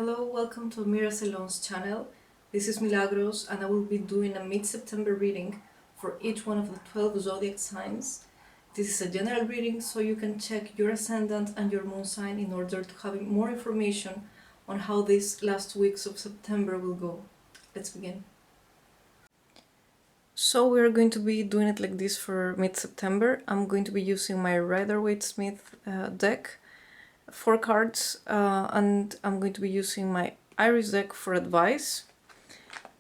Hello, welcome to Amira Salon's channel. This is Milagros and I will be doing a mid-September reading for each one of the 12 zodiac signs. This is a general reading so you can check your ascendant and your moon sign in order to have more information on how these last weeks of September will go. Let's begin. So we're going to be doing it like this for mid-September. I'm going to be using my Rider-Waite-Smith deck, 4 cards, and I'm going to be using my Iris deck for advice.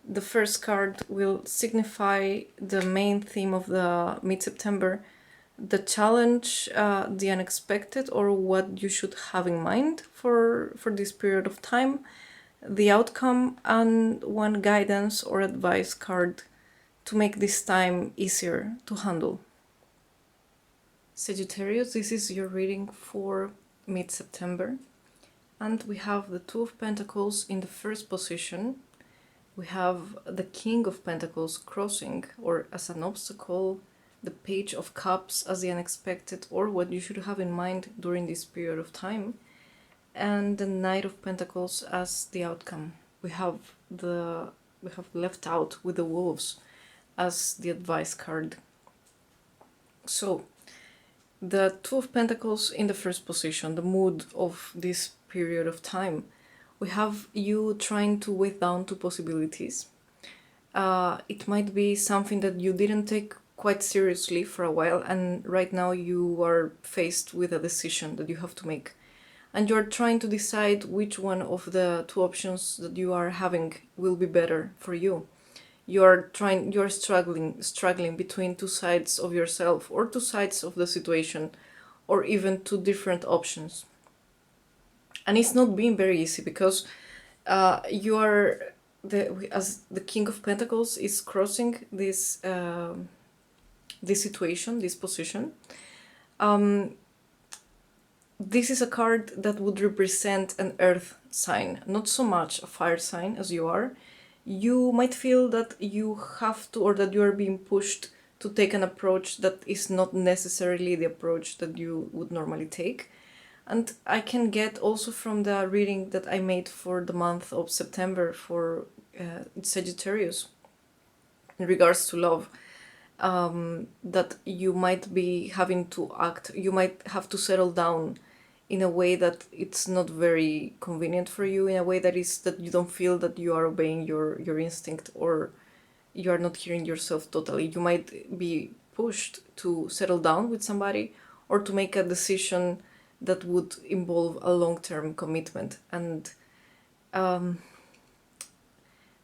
The first card will signify the main theme of the mid-September, the challenge, the unexpected, or what you should have in mind for this period of time, the outcome, and one guidance or advice card to make this time easier to handle. Sagittarius, this is your reading for mid-September, and we have the Two of Pentacles in the first position. We have the King of Pentacles crossing, or as an obstacle, the Page of Cups as the unexpected, or what you should have in mind during this period of time, and the Knight of Pentacles as the outcome. We have left out with the Wolves as the advice card. So the Two of Pentacles in the first position, the mood of this period of time. We have you trying to weigh down two possibilities. It might be something that you didn't take quite seriously for a while, and right now you are faced with a decision that you have to make. And you're trying to decide which one of the two options that you are having will be better for you. You're struggling between two sides of yourself, or two sides of the situation, or even two different options. And it's not being very easy because you are as the King of Pentacles is crossing this situation, this position. This is a card that would represent an earth sign, not so much a fire sign as you are. You might feel that you have to, or that you are being pushed to take an approach that is not necessarily the approach that you would normally take. And I can get also from the reading that I made for the month of September for Sagittarius in regards to love, that you might be having to act, you might have to settle down in a way that it's not very convenient for you, in a way that is that you don't feel that you are obeying your instinct, or you are not hearing yourself totally. You might be pushed to settle down with somebody, or to make a decision that would involve a long-term commitment. And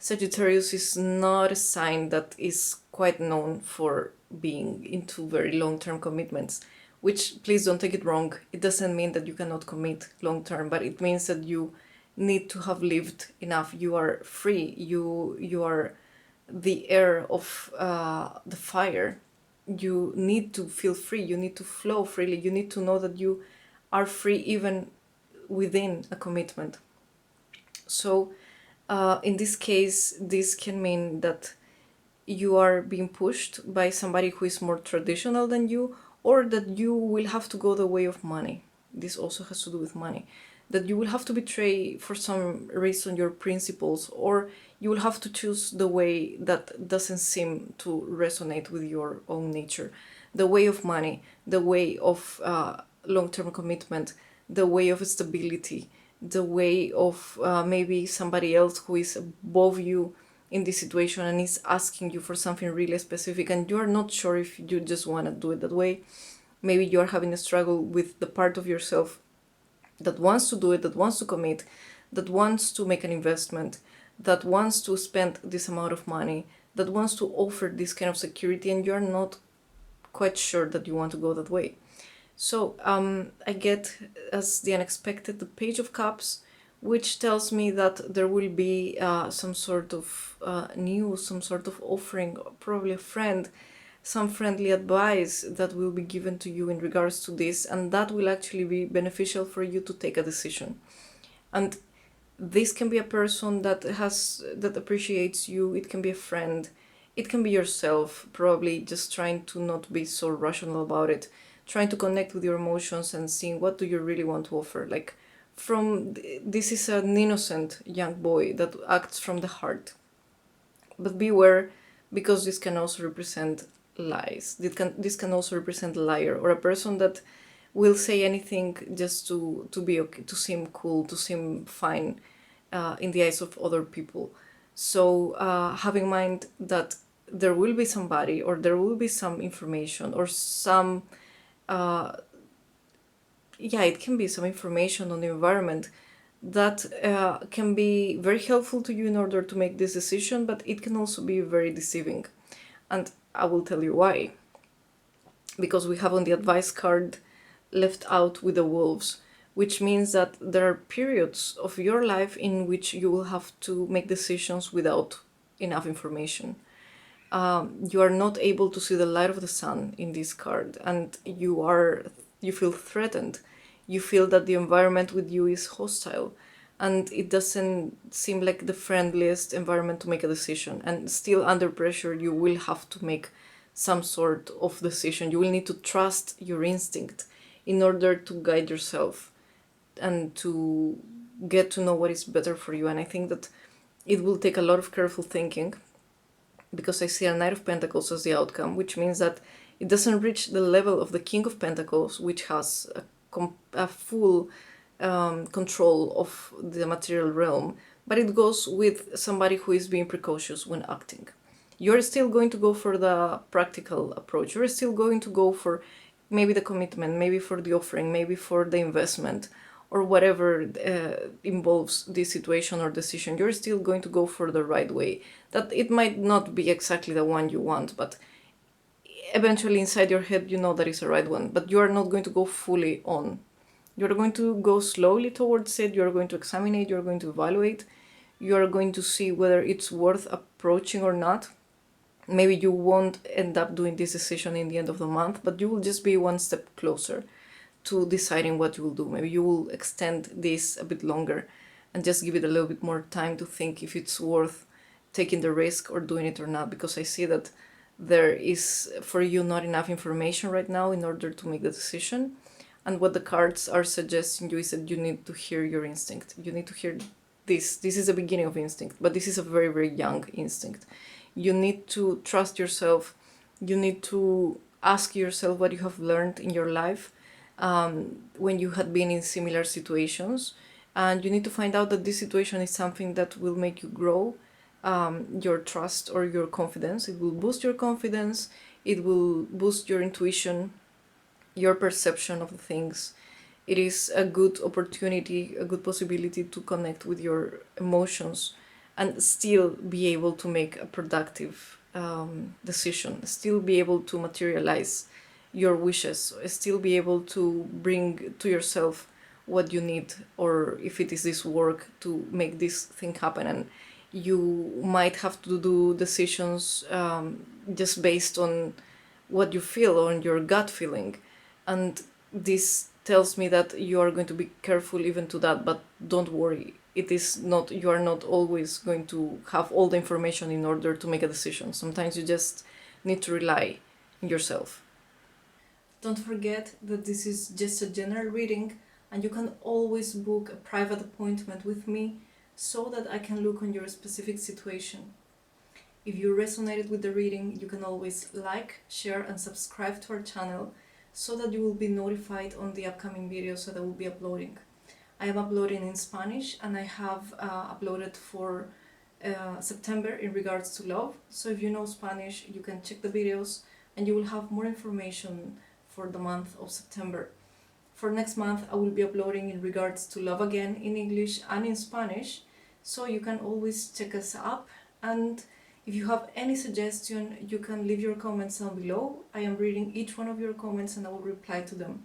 Sagittarius is not a sign that is quite known for being into very long-term commitments, which, please don't take it wrong, it doesn't mean that you cannot commit long-term, but it means that you need to have lived enough. You are free, you are the air of the fire. You need to feel free, you need to flow freely, you need to know that you are free even within a commitment. So in this case, this can mean that you are being pushed by somebody who is more traditional than you, or that you will have to go the way of money. This also has to do with money. That you will have to betray for some reason your principles, or you will have to choose the way that doesn't seem to resonate with your own nature. The way of money, the way of long-term commitment, the way of stability, the way of maybe somebody else who is above you in this situation and is asking you for something really specific, and you're not sure if you just want to do it that way. Maybe you're having a struggle with the part of yourself that wants to do it, that wants to commit, that wants to make an investment, that wants to spend this amount of money, that wants to offer this kind of security, and you're not quite sure that you want to go that way. So I get as the unexpected the Page of Cups, which tells me that there will be some sort of news, some sort of offering, probably a friend, some friendly advice that will be given to you in regards to this, and that will actually be beneficial for you to take a decision. And this can be a person that appreciates you, it can be a friend, it can be yourself, probably just trying to not be so rational about it, trying to connect with your emotions and seeing what do you really want to offer. Like, this is an innocent young boy that acts from the heart. But beware, because this can also represent lies. This can also represent a liar, or a person that will say anything just to be okay, to seem cool, to seem fine in the eyes of other people. So have in mind that there will be somebody, or there will be some information, or some it can be some information on the environment that can be very helpful to you in order to make this decision, but it can also be very deceiving. And I will tell you why. Because we have on the advice card left out with the wolves, which means that there are periods of your life in which you will have to make decisions without enough information. You are not able to see the light of the sun in this card, and you feel threatened. You feel that the environment with you is hostile, and it doesn't seem like the friendliest environment to make a decision. And still under pressure, you will have to make some sort of decision. You will need to trust your instinct in order to guide yourself and to get to know what is better for you. And I think that it will take a lot of careful thinking, because I see a Knight of Pentacles as the outcome, which means that it doesn't reach the level of the King of Pentacles, which has a full control of the material realm, but it goes with somebody who is being precautious when acting. You're still going to go for the practical approach. You're still going to go for maybe the commitment, maybe for the offering, maybe for the investment, or whatever involves this situation or decision. You're still going to go for the right way. That it might not be exactly the one you want, but eventually inside your head you know that is the right one. But you are not going to go fully on. You're going to go slowly towards it. You're going to examine it. You're going to evaluate. You're going to see whether it's worth approaching or not. Maybe you won't end up doing this decision in the end of the month, but you will just be one step closer to deciding what you will do. Maybe you will extend this a bit longer and just give it a little bit more time to think if it's worth taking the risk or doing it or not, because I see that there is for you not enough information right now in order to make the decision. And what the cards are suggesting you is that you need to hear your instinct. You need to hear this. This is the beginning of instinct, but this is a very, very young instinct. You need to trust yourself. You need to ask yourself what you have learned in your life when you had been in similar situations. And you need to find out that this situation is something that will make you grow your trust or your confidence. It will boost your confidence. It will boost your intuition, your perception of things. It is a good opportunity, a good possibility to connect with your emotions and still be able to make a productive decision, still be able to materialize your wishes, still be able to bring to yourself what you need, or if it is this work to make this thing happen. And you might have to do decisions just based on what you feel, on your gut feeling. And this tells me that you are going to be careful even to that, but don't worry. It is not, you are not always going to have all the information in order to make a decision. Sometimes you just need to rely on yourself. Don't forget that this is just a general reading, and you can always book a private appointment with me so that I can look on your specific situation. If you resonated with the reading, you can always like, share and subscribe to our channel so that you will be notified on the upcoming videos that I will be uploading. I am uploading in Spanish, and I have uploaded for September in regards to love. So if you know Spanish, you can check the videos and you will have more information for the month of September. For next month, I will be uploading in regards to love again in English and in Spanish, so you can always check us up. And if you have any suggestion, you can leave your comments down below. I am reading each one of your comments and I will reply to them.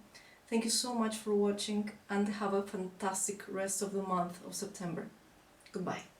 Thank you so much for watching, and have a fantastic rest of the month of September. Goodbye.